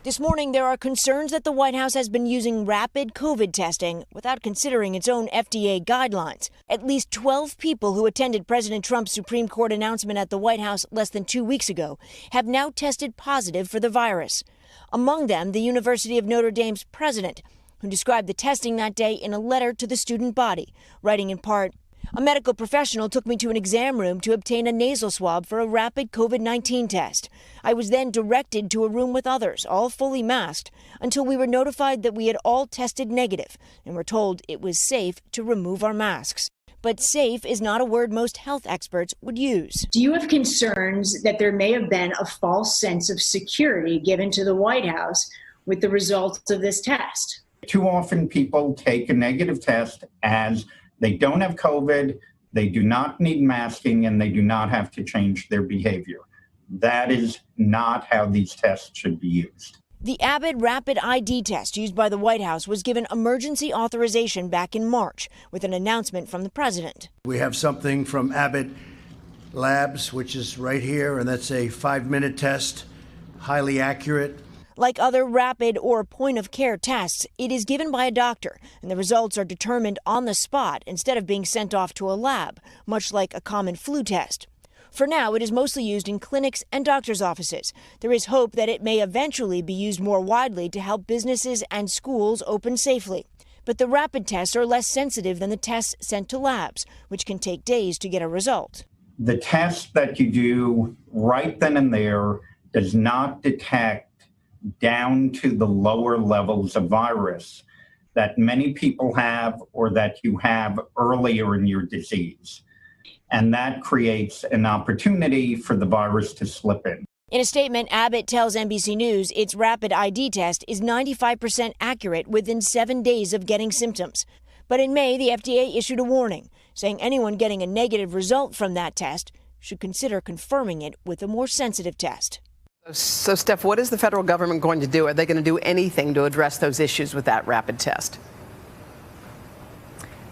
This morning, there are concerns that the White House has been using rapid COVID testing without considering its own FDA guidelines. At least 12 people who attended President Trump's Supreme Court announcement at the White House less than 2 weeks ago have now tested positive for the virus. Among them, the University of Notre Dame's president, who described the testing that day in a letter to the student body, writing in part, "A medical professional took me to an exam room to obtain a nasal swab for a rapid COVID-19 test. I was then directed to a room with others, all fully masked, until we were notified that we had all tested negative and were told it was safe to remove our masks." But safe is not a word most health experts would use. Do you have concerns that there may have been a false sense of security given to the White House with the results of this test? Too often people take a negative test as they don't have COVID, they do not need masking, and they do not have to change their behavior. That is not how these tests should be used. The Abbott rapid ID test used by the White House was given emergency authorization back in March with an announcement from the president. We have something from Abbott Labs, which is right here, and that's a 5-minute test, highly accurate. Like other rapid or point-of-care tests, it is given by a doctor, and the results are determined on the spot instead of being sent off to a lab, much like a common flu test. For now, it is mostly used in clinics and doctors' offices. There is hope that it may eventually be used more widely to help businesses and schools open safely. But the rapid tests are less sensitive than the tests sent to labs, which can take days to get a result. The test that you do right then and there does not detect down to the lower levels of virus that many people have or that you have earlier in your disease. And that creates an opportunity for the virus to slip in. In a statement, Abbott tells NBC News its rapid ID test is 95% accurate within 7 days of getting symptoms. But in May, the FDA issued a warning, saying anyone getting a negative result from that test should consider confirming it with a more sensitive test. So, Steph, what is the federal government going to do? Are they going to do anything to address those issues with that rapid test?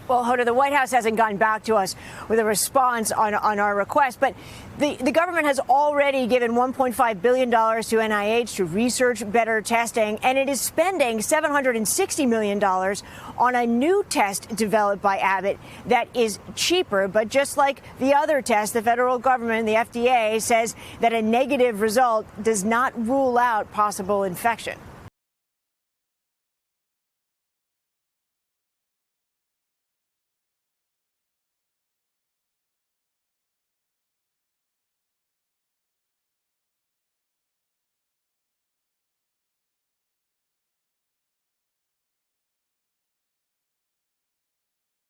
Well, Hoda, the White House hasn't gotten back to us with a response on our request, but the government has already given $1.5 billion to NIH to research better testing, and it is spending $760 million on a new test developed by Abbott that is cheaper. But just like the other tests, the federal government, the FDA, says that a negative result does not rule out possible infection.